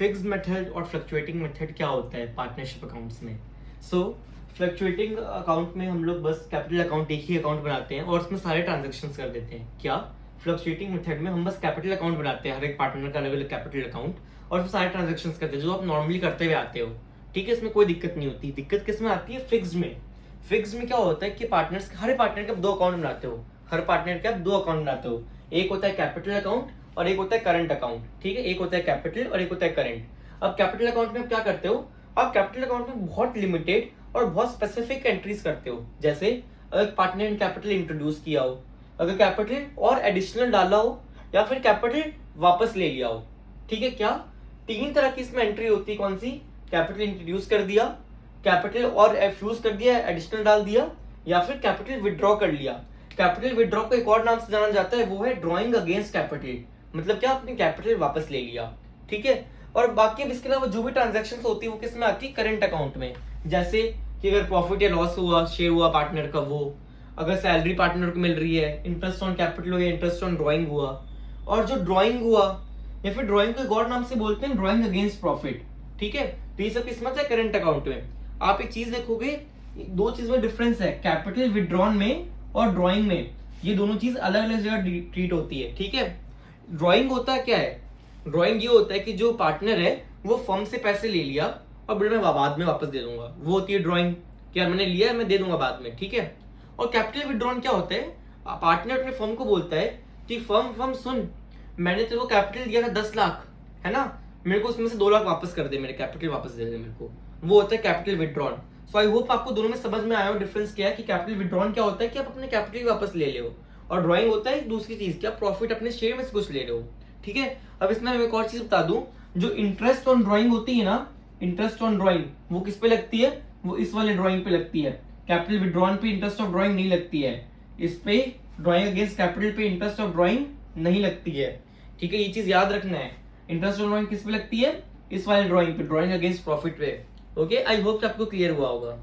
Fixed method और fluctuating method क्या होता है पार्टनरशिप अकाउंट्स में। सो फ्लक्चुएटिंग अकाउंट में हम लोग बस कैपिटल अकाउंट एक ही अकाउंट बनाते हैं और उसमें सारे ट्रांजेक्शन्स कर देते हैं। क्या फ्लक्चुएटिंग मेथड में हम बस कैपिटल अकाउंट बनाते हैं, हर एक पार्टनर का अलग अलग कैपिटल अकाउंट, और उसमें सारे ट्रांजेक्शन्स करते हैं जो आप नॉर्मली करते हुए आते हो। ठीक है, इसमें कोई दिक्कत नहीं होती। दिक्कत किस में आती है? फिक्स्ड में। फिक्स्ड में क्या होता है कि पार्टनर्स, हर पार्टनर के आप दो अकाउंट बनाते हो, हर पार्टनर के आप दो अकाउंट बनाते हो। एक होता है कैपिटल अकाउंट और एक होता है करंट अकाउंट। ठीक है, एक होता है कैपिटल और एक होता है करंट। अब कैपिटल अकाउंट में आप क्या करते हो? आप कैपिटल अकाउंट में बहुत लिमिटेड और बहुत स्पेसिफिक एंट्रीज करते हो। जैसे अगर पार्टनर ने कैपिटल इंट्रोड्यूस किया हो, अगर कैपिटल और एडिशनल डाला हो, या फिर कैपिटल वापस ले लिया हो। ठीक है, क्या तीन तरह की इसमें एंट्री होती है। कौन सी? कैपिटल इंट्रोड्यूस कर दिया, कैपिटल और फ्यूज कर दिया, एडिशनल डाल दिया, या फिर कैपिटल विड्रॉ कर लिया। कैपिटल विड्रॉ को एक और नाम से जाना जाता है, वो है ड्रॉइंग अगेंस्ट कैपिटल। मतलब क्या? आपने कैपिटल वापस ले लिया। ठीक है, और बाकी अब इसके अलावा जो भी ट्रांजेक्शन होती है वो किस में आती है? करंट अकाउंट में। जैसे कि अगर प्रॉफिट या लॉस हुआ, शेयर हुआ पार्टनर का, वो अगर सैलरी पार्टनर को मिल रही है, इंटरेस्ट ऑन कैपिटल हो या इंटरेस्ट ऑन ड्रॉइंग हुआ, और जो ड्रॉइंग हुआ या फिर ड्रॉइंग को एक और नाम से बोलते हैं ड्रॉइंग अगेंस्ट प्रॉफिट। ठीक है, तो ये सब किसमें है? करंट अकाउंट में। आप एक चीज देखोगे, दो चीज में डिफरेंस है, कैपिटल विड्रॉन में और ड्रॉइंग में। ये दोनों चीज अलग अलग जगह ट्रीट होती है। ठीक है, ड्रॉइंग होता है क्या है? ड्रॉइंग ये होता है कि जो पार्टनर है वो फर्म से पैसे ले लिया और बोले मैं बाद में वापस दे दूंगा, वो होती है ड्रॉइंग। क्या मैंने लिया है, मैं दे दूंगा बाद में। ठीक है, और कैपिटल विड्रॉन क्या होता है? पार्टनर अपने फर्म को बोलता है कि फर्म सुन, मैंने तेरे को कैपिटल दिया था 10 लाख, है ना, मेरे को उसमें से 2 लाख वापस कर दे, मेरे कैपिटल वापस दे दे मेरे को। वो होता है capital withdrawn. So I hope आपको दोनों में समझ में आया हो डिफरेंस क्या है, कि कैपिटल विड्रॉन क्या होता है कि आप अपने कैपिटल वापस ले लो, और ड्रॉइंग होता है दूसरी चीज कि आप प्रॉफिट अपने शेयर में से कुछ ले रहे हो। ठीक है, अब इसमें मैं एक और चीज बता दूं, जो इंटरेस्ट ऑन ड्रॉइंग होती है ना, इंटरेस्ट ऑन ड्रॉइंग वो किस पे लगती है? वो इस वाले ड्रॉइंग पे लगती है। कैपिटल विड्रॉन पे इंटरेस्ट ऑफ ड्रॉइंग नहीं लगती है, इस पे ड्रॉइंग अगेंस्ट कैपिटल पे इंटरेस्ट ऑफ ड्रॉइंग नहीं लगती है। ठीक है, ये चीज याद रखना है। इंटरेस्ट ऑन ड्रॉइंग किस पे लगती है? इस वाले ड्रॉइंग पे, ड्रॉइंग अगेंस्ट प्रॉफिट पे। ओके, आई होप कि आपको क्लियर हुआ होगा।